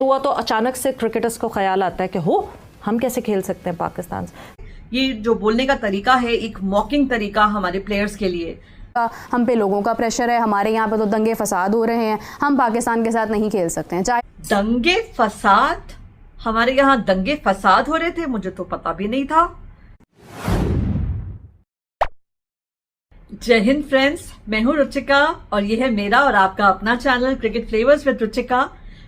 हुआ तो अचानक से क्रिकेटर्स को ख्याल आता है कि हम कैसे खेल सकते हैं पाकिस्तान से। ये जो बोलने का तरीका है एक मॉकिंग तरीका हमारे प्लेयर्स के लिए। हम पे लोगों का प्रेशर है, हमारे यहाँ पे तो दंगे फसाद हो रहे हैं, हम पाकिस्तान के साथ नहीं खेल सकते हैं। चाहे दंगे फसाद, हमारे यहाँ दंगे फसाद हो रहे थे, मुझे तो पता भी नहीं था। जय हिंद फ्रेंड्स, मैं हूं रुचिका और यह है मेरा और आपका अपना channel cricket flavours with Ruchika.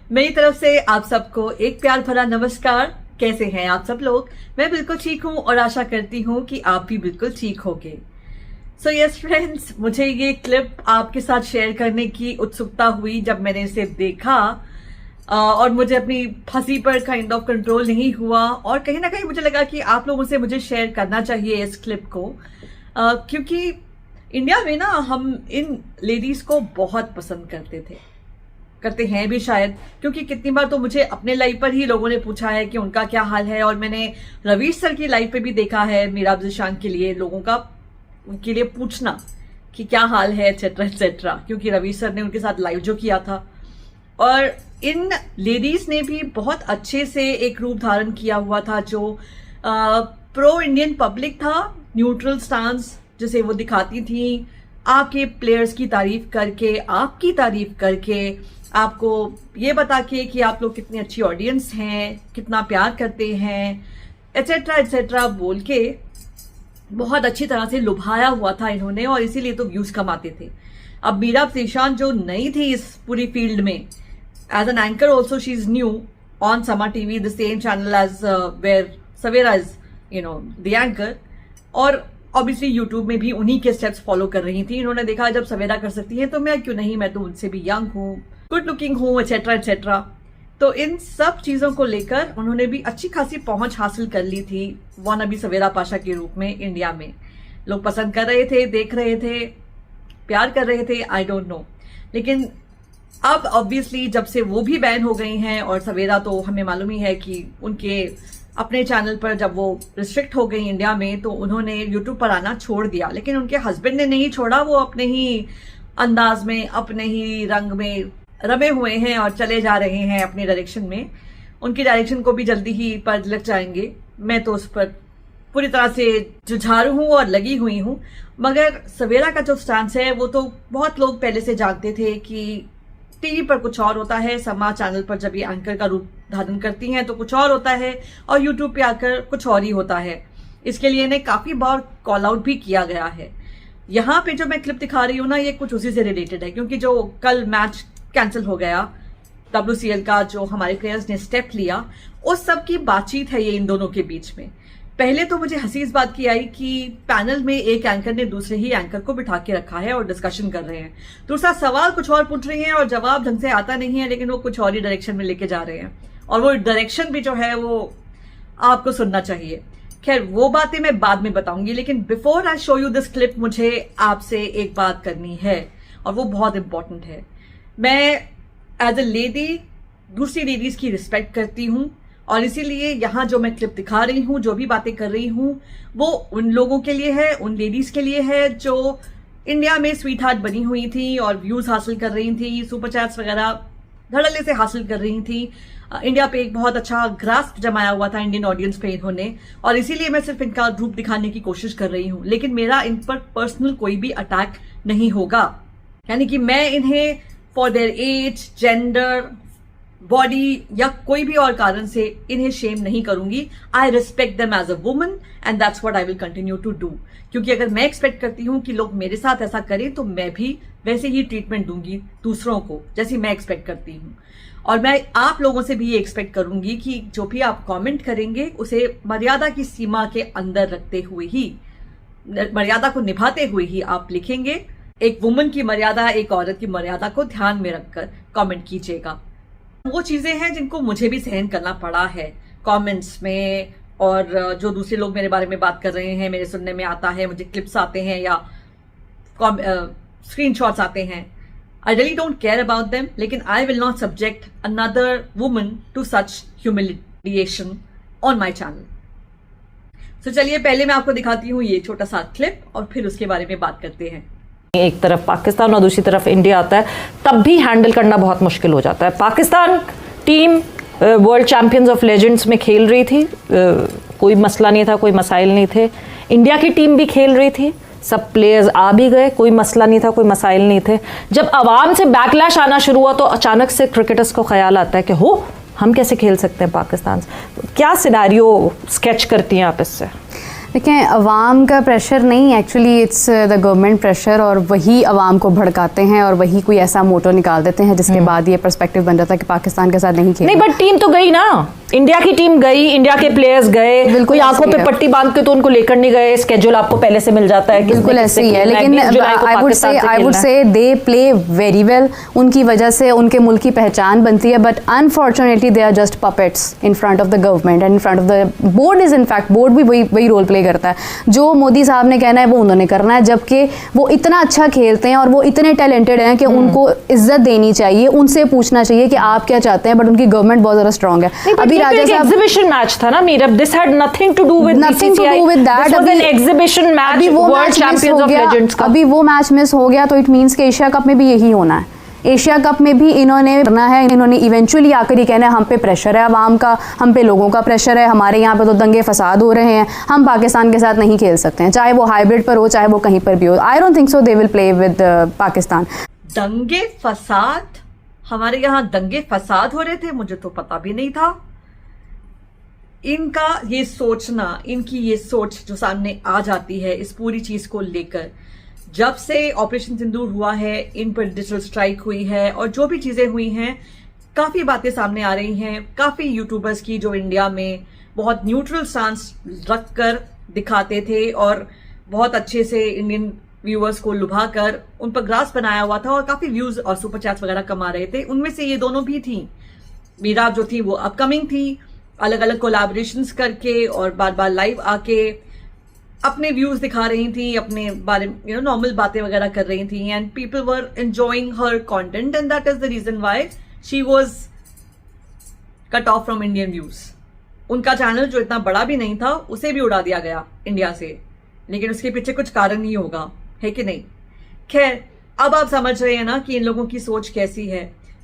मेरी तरफ से आप सबको एक प्यार भरा नमस्कार। कैसे हैं आप सब लोग? मैं बिल्कुल ठीक हूं और आशा करती हूं कि आप भी बिल्कुल ठीक होंगे। सो यस फ्रेंड्स, मुझे ये क्लिप आपके साथ शेयर करने की उत्सुकता हुई जब मैंने इसे देखा और मुझे अपनी हंसी पर काइंड ऑफ कंट्रोल नहीं हुआ और कहीं ना कहीं मुझे लगा कि आप लोगों से मुझे शेयर करना चाहिए इस क्लिप को, क्योंकि इंडिया में ना हम इन लेडीज को बहुत पसंद करते हैं भी शायद, क्योंकि कितनी बार तो मुझे अपने लाइव पर ही लोगों ने पूछा है कि उनका क्या हाल है, और मैंने रवीश सर की लाइव पे भी देखा है मीरा जिशान के लिए लोगों का उनके लिए पूछना कि क्या हाल है एटसेट्रा एटसेट्रा, क्योंकि रवीश सर ने उनके साथ लाइव जो किया था। और इन लेडीज ने भी बहुत अच्छे से एक रूप धारण किया हुआ था जो प्रो इंडियन पब्लिक था, न्यूट्रल स्टांस जिसे वो दिखाती थी, आपके प्लेयर्स की तारीफ करके, आपकी तारीफ करके, आपको ये बता के कि आप लोग कितनी अच्छी ऑडियंस हैं, कितना प्यार करते हैं, एटसेट्रा एटसेट्रा बोल के बहुत अच्छी तरह से लुभाया हुआ था इन्होंने, और इसीलिए तो व्यूज कमाते थे। अब मीरा जिशान जो नई थी इस पूरी फील्ड में, as an anchor also she is new on Samaa TV, the same channel as where Sawera is the anchor, और ऑब्वियसली यूट्यूब में भी उन्हीं के स्टेप्स फॉलो कर रही थी। इन्होंने देखा जब सवेरा कर सकती है तो मैं क्यों नहीं, मैं तो उनसे भी यंग हूँ, गुड लुकिंग हूँ, एटसेट्रा एटसेट्रा। तो इन सब चीजों को लेकर उन्होंने भी अच्छी खासी पहुंच हासिल कर ली थी वन अभी सवेरा पाशा के रूप में। इंडिया में लोग पसंद कर रहे थे, देख रहे थे, प्यार कर रहे थे, आई डोंट नो। लेकिन अब ऑब्वियसली जब से वो भी बैन हो गई हैं, और सवेरा तो हमें मालूम ही है कि उनके अपने चैनल पर जब वो रिस्ट्रिक्ट हो गई इंडिया में तो उन्होंने यूट्यूब पर आना छोड़ दिया, लेकिन उनके हस्बैंड ने नहीं छोड़ा। वो अपने ही अंदाज में, अपने ही रंग में रमे हुए हैं और चले जा रहे हैं अपने डायरेक्शन में। उनकी डायरेक्शन को भी जल्दी ही पर लग जाएंगे, मैं तो उस पर पूरी तरह से जुझारू हूं और लगी हुई हूं। मगर सवेरा का जो स्टांस है वो तो बहुत लोग पहले से जानते थे कि टीवी पर कुछ और होता है, समा चैनल पर जब ये एंकर का रूप धारण करती हैं तो कुछ और होता है, और यूट्यूब पे आकर कुछ और ही होता है। इसके लिए इन्हें काफी बार कॉल आउट भी किया गया है। यहाँ पे जो मैं क्लिप दिखा रही हूँ ना, ये कुछ उसी से रिलेटेड है, क्योंकि जो कल मैच कैंसिल हो गया WCL का, जो हमारे प्लेयर्स ने स्टेप लिया, उस सब की बातचीत है ये इन दोनों के बीच में। पहले तो मुझे हंसी इस बात की आई कि पैनल में एक एंकर ने दूसरे ही एंकर को बिठा के रखा है और डिस्कशन कर रहे हैं। दूसरा सवाल कुछ और पूछ रही हैं और जवाब ढंग से आता नहीं है, लेकिन वो कुछ और ही डायरेक्शन में लेके जा रहे हैं, और वो डायरेक्शन भी जो है वो आपको सुनना चाहिए। खैर वो बातें मैं बाद में बताऊंगी, लेकिन before I show you this clip मुझे आपसे एक बात करनी है, और वो बहुत इंपॉर्टेंट है। मैं एज ए लेडी दूसरी लेडीज की रिस्पेक्ट करती हूँ, और इसीलिए यहाँ जो मैं क्लिप दिखा रही हूँ, जो भी बातें कर रही हूँ, वो उन लोगों के लिए है, उन लेडीज के लिए है जो इंडिया में स्वीट हार्ट बनी हुई थी और व्यूज हासिल कर रही थी, सुपर चैट्स वगैरह धड़ल्ले से हासिल कर रही थी। इंडिया पे एक बहुत अच्छा ग्रास्प जमाया हुआ था इंडियन ऑडियंस पे इन्होंने, और इसीलिए मैं सिर्फ इनका रूप दिखाने की कोशिश कर रही हूँ। लेकिन मेरा इन पर पर्सनल कोई भी अटैक नहीं होगा, यानी कि मैं इन्हें for their age, gender, body या कोई भी और कारण से इन्हें शेम नहीं करूंगी। I respect them as a woman and that's what I will continue to do, क्योंकि अगर मैं एक्सपेक्ट करती हूं कि लोग मेरे साथ ऐसा करें तो मैं भी वैसे ही ट्रीटमेंट दूंगी दूसरों को जैसी मैं एक्सपेक्ट करती हूं। और मैं आप लोगों से भी ये एक्सपेक्ट करूंगी कि जो भी आप कमेंट करेंगे उसे मर्यादा की सीमा के अंदर रखते हुए ही, मर्यादा को निभाते हुए ही आप लिखेंगे। एक वुमन की मर्यादा, एक औरत की मर्यादा को ध्यान में रखकर कमेंट कीजिएगा। वो चीजें हैं जिनको मुझे भी सहन करना पड़ा है कमेंट्स में, और जो दूसरे लोग मेरे बारे में बात कर रहे हैं, मेरे सुनने में आता है, मुझे क्लिप्स आते हैं या स्क्रीनशॉट्स आते हैं, I really don't care about them, लेकिन I will not subject another woman to such humiliation on my channel. So चलिए पहले मैं आपको दिखाती हूँ ये छोटा सा क्लिप, और फिर उसके बारे में बात करते हैं। एक तरफ पाकिस्तान और दूसरी तरफ इंडिया आता है, तब भी हैंडल करना बहुत मुश्किल हो जाता है। Pakistan team world champions of legends में खेल रही थी, कोई मसला नहीं था, कोई मसाइल नहीं थे। इंडिया की टीम भी खेल रही थी, सब प्लेयर्स आ भी गए, कोई मसला नहीं था, कोई मसाइल नहीं थे। जब आवाम से बैकलैश आना शुरू हुआ तो अचानक से क्रिकेटर्स को ख्याल आता है कि हो हम कैसे खेल सकते हैं पाकिस्तान से। क्या सिनेरियो स्केच करती हैं आप इससे? देखें, अवाम का प्रेशर नहीं, actually it's the government pressure, और वही अवाम को भड़काते हैं और वही कोई ऐसा मोटो निकाल देते हैं जिसके बाद ये पर्सपेक्टिव बन जाता है कि पाकिस्तान के साथ नहीं खेलना। नहीं, बट टीम तो गई ना, इंडिया की टीम गई, इंडिया के प्लेयर्स गए, कोई आंखों पे पट्टी बांध के तो उनको लेकर नहीं गए। स्केड्यूल आपको पहले से मिल जाता है, बिल्कुल ऐसे ही है। लेकिन I would say they play very well, उनकी वजह से उनके मुल्क की पहचान बनती है, but unfortunately they are just puppets in front of the government and in front of the board. Is in fact board भी वही रोल प्ले करता है, जो मोदी साहब ने कहना है वो उन्होंने करना है, जबकि वो इतना अच्छा खेलते हैं और वो इतने टैलेंटेड हैं कि उनको इज्जत देनी चाहिए, उनसे पूछना चाहिए कि आप क्या चाहते हैं, बट उनकी गवर्नमेंट बहुत ज्यादा स्ट्रांग है। अभी राजा साहब एग्जीबिशन मैच था ना Meera, this had nothing to do with that. An exhibition match, world champions of legends का। अभी वो मैच मिस हो गया तो इट मींस कि एशिया कप में भी यही होना है। एशिया कप में भी इन्होंने करना है, इन्होंने इवेंचुअली आकर ही कहना है हम पे प्रेशर है अवाम का, हम पे लोगों का प्रेशर है, हमारे यहाँ पे तो दंगे फसाद हो रहे हैं, हम पाकिस्तान के साथ नहीं खेल सकते हैं, चाहे वो हाइब्रिड पर हो चाहे वो कहीं पर भी हो। I don't think so they will play with Pakistan. दंगे फसाद, हमारे यहाँ दंगे फसाद हो रहे थे, मुझे तो पता भी नहीं था। इनका ये सोचना, इनकी ये सोच जो सामने आ जाती है इस पूरी चीज को लेकर, जब से ऑपरेशन सिंदूर हुआ है, इन पर डिजिटल स्ट्राइक हुई है और जो भी चीजें हुई हैं, काफी बातें सामने आ रही हैं। काफी यूट्यूबर्स की जो इंडिया में बहुत न्यूट्रल स्टांस रखकर दिखाते थे और बहुत अच्छे से इंडियन व्यूअर्स को लुभा कर उन पर ग्रास बनाया हुआ था और काफी व्यूज और सुपर चैट्स वगैरह कमा रहे थे, उनमें से ये दोनों भी थी। मीरा जो थी वो अपकमिंग थी, अलग अलग कोलैबोरेशंस करके और बार बार लाइव आके अपने व्यूज दिखा रही थी, अपने बारे में नॉर्मल बातें वगैरह कर रही थी, and people were enjoying her content and that is the reason why she was cut off from Indian views. उनका चैनल जो इतना बड़ा भी नहीं था उसे भी उड़ा दिया गया इंडिया से, लेकिन उसके पीछे कुछ कारण ही होगा, है कि नहीं? खैर, अब आप समझ रहे हैं ना कि इन लोगों की सोच कैसी है।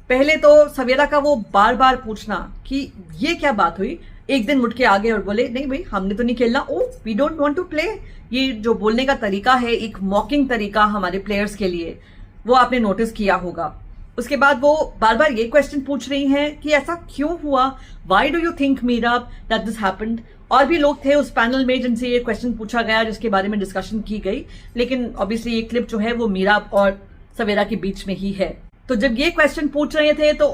पहले तो सवेरा का वो बार बार पूछना कि ये क्या बात हुई, एक दिन मुड़ के आ गए और बोले नहीं भाई हमने तो नहीं खेलना, oh we don't want to play. ये जो बोलने का तरीका है, एक मॉकिंग तरीका हमारे प्लेयर्स के लिए, वो आपने नोटिस किया होगा। उसके बाद वो बार बार ये क्वेश्चन पूछ रही हैं कि ऐसा क्यों हुआ, why do you think Meera that this happened. और भी लोग थे उस पैनल में जिनसे ये क्वेश्चन पूछा गया, जिसके बारे में डिस्कशन की गई, लेकिन ऑब्वियसली ये क्लिप जो है वो मीरा और सवेरा के बीच में ही है। तो जब ये क्वेश्चन पूछ रहे थे तो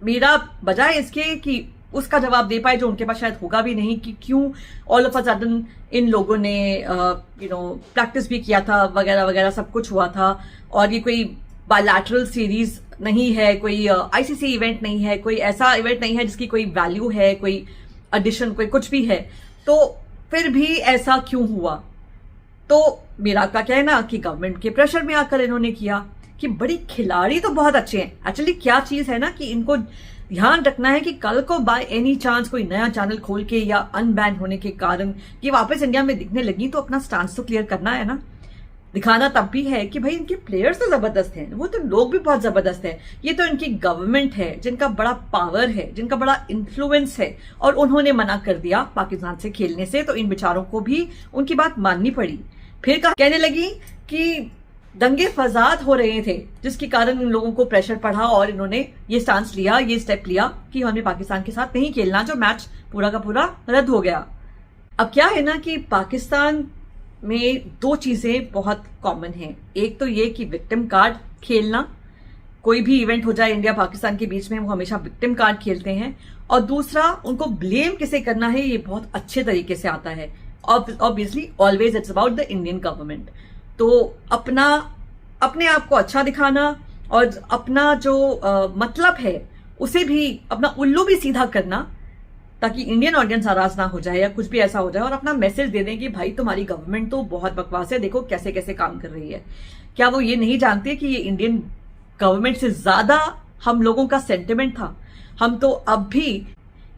मीरा बजाय इसके कि उसका जवाब दे पाए, जो उनके पास शायद होगा भी नहीं, कि क्यों ऑल ऑफ अ सडन इन लोगों ने प्रैक्टिस भी किया था वगैरह वगैरह, सब कुछ हुआ था, और ये कोई बायलैटरल सीरीज नहीं है, कोई आईसीसी इवेंट नहीं है, कोई ऐसा इवेंट नहीं है जिसकी कोई वैल्यू है, कोई एडिशन, कोई कुछ भी है, तो फिर भी ऐसा क्यों हुआ। तो मेरा का कहना कि गवर्नमेंट के प्रेशर में आकर इन्होंने किया कि बड़ी खिलाड़ी तो बहुत अच्छे हैं। एक्चुअली क्या चीज है ना कि इनको ध्यान रखना है कि कल को बाय एनी चांस कोई नया चैनल खोल के या अनबैन होने के कारण ये वापस इंडिया में दिखने लगी तो अपना स्टांस तो क्लियर करना है ना। दिखाना तब भी है कि भाई इनके प्लेयर्स तो जबरदस्त हैं, वो तो लोग भी बहुत जबरदस्त हैं, ये तो इनकी गवर्नमेंट है जिनका बड़ा पावर है, जिनका बड़ा इन्फ्लुएंस है, और उन्होंने मना कर दिया पाकिस्तान से खेलने से, तो इन बेचारों को भी उनकी बात माननी पड़ी। फिर कहने लगी कि दंगे फसाद हो रहे थे जिसके कारण इन लोगों को प्रेशर पड़ा और इन्होंने ये स्टांस लिया, ये स्टेप लिया कि हमें पाकिस्तान के साथ नहीं खेलना, जो मैच पूरा का पूरा रद्द हो गया। अब क्या है ना कि पाकिस्तान में दो चीजें बहुत कॉमन हैं। एक तो ये कि विक्टिम कार्ड खेलना, कोई भी इवेंट हो जाए इंडिया पाकिस्तान के बीच में वो हमेशा विक्टिम कार्ड खेलते हैं, और दूसरा उनको ब्लेम किसे करना है ये बहुत अच्छे तरीके से आता है। Obviously always it's about the Indian government. तो अपने आप को अच्छा दिखाना और अपना जो मतलब है उसे भी, अपना उल्लू भी सीधा करना, ताकि इंडियन ऑडियंस नाराज ना हो जाए या कुछ भी ऐसा हो जाए, और अपना मैसेज दे दें कि भाई तुम्हारी गवर्नमेंट तो बहुत बकवास है, देखो कैसे कैसे काम कर रही है। क्या वो ये नहीं जानते कि ये इंडियन गवर्नमेंट से ज्यादा हम लोगों का सेंटिमेंट था। हम तो अब भी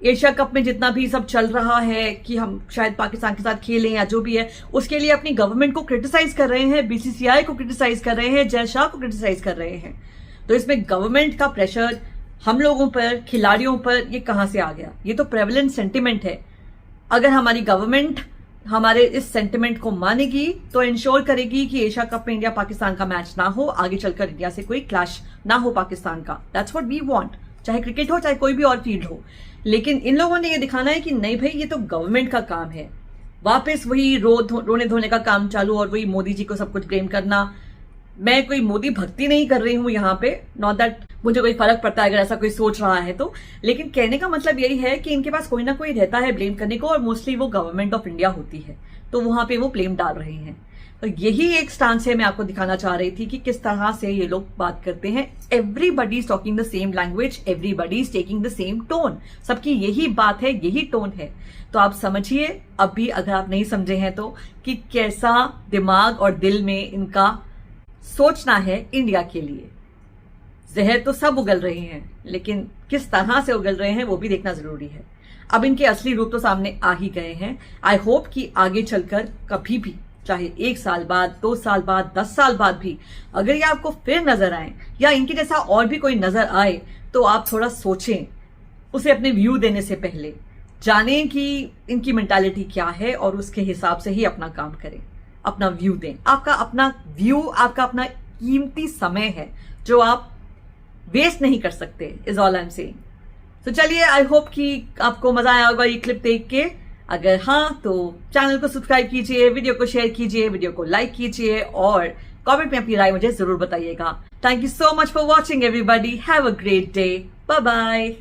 एशिया कप में जितना भी सब चल रहा है कि हम शायद पाकिस्तान के साथ खेलें या जो भी है, उसके लिए अपनी गवर्नमेंट को क्रिटिसाइज कर रहे हैं, बीसीसीआई को क्रिटिसाइज कर रहे हैं, जय शाह को क्रिटिसाइज कर रहे हैं। तो इसमें गवर्नमेंट का प्रेशर हम लोगों पर, खिलाड़ियों पर ये कहां से आ गया? ये तो प्रेवलेंट सेंटिमेंट है। अगर हमारी गवर्नमेंट हमारे इस सेंटिमेंट को मानेगी तो इंश्योर करेगी कि एशिया कप में इंडिया पाकिस्तान का मैच ना हो, आगे चलकर इंडिया से कोई क्लैश ना हो पाकिस्तान का। दैट्स व्हाट वी वांट, चाहे क्रिकेट हो चाहे कोई भी और फील्ड हो। लेकिन इन लोगों ने ये दिखाना है कि नहीं भाई, ये तो गवर्नमेंट का काम है। वापस वही रोने धोने का काम चालू और वही मोदी जी को सब कुछ ब्लेम करना। मैं कोई मोदी भक्ति नहीं कर रही हूं यहाँ पे, नॉट दैट मुझे कोई फर्क पड़ता है अगर ऐसा कोई सोच रहा है तो, लेकिन कहने का मतलब यही है कि इनके पास कोई ना कोई रहता है ब्लेम करने को, और मोस्टली वो गवर्नमेंट ऑफ इंडिया होती है, तो वहां पे वो ब्लेम डाल रहे हैं। तो यही एक स्टांस है, मैं आपको दिखाना चाह रही थी कि किस तरह से ये लोग बात करते हैं। Everybody is talking the same language, everybody is taking the same tone, सबकी यही बात है, यही टोन है। तो आप समझिए अब भी, अगर आप नहीं समझे हैं तो, कि कैसा दिमाग और दिल में इनका सोचना है इंडिया के लिए। जहर तो सब उगल रहे हैं, लेकिन किस तरह से उगल रहे हैं वो भी देखना जरूरी है। अब इनके असली रूप तो सामने आ ही गए हैं। आई होप कि आगे चलकर कभी भी, चाहे 1 साल बाद, 2 साल बाद, 10 साल बाद भी, अगर ये आपको फिर नजर आए या इनके जैसा और भी कोई नजर आए, तो आप थोड़ा सोचें, उसे अपने व्यू देने से पहले जानें कि इनकी मेंटालिटी क्या है और उसके हिसाब से ही अपना काम करें, अपना व्यू दें। आपका अपना व्यू, आपका अपना कीमती समय है जो आप वेस्ट नहीं कर सकते, is all I am saying. तो चलिए, आई होप कि आपको मजा आया होगा ये क्लिप देख के। अगर हाँ तो चैनल को सब्सक्राइब कीजिए, वीडियो को शेयर कीजिए, वीडियो को लाइक कीजिए और कमेंट में अपनी राय मुझे जरूर बताइएगा। Thank you so much for watching everybody, have a great day, bye bye.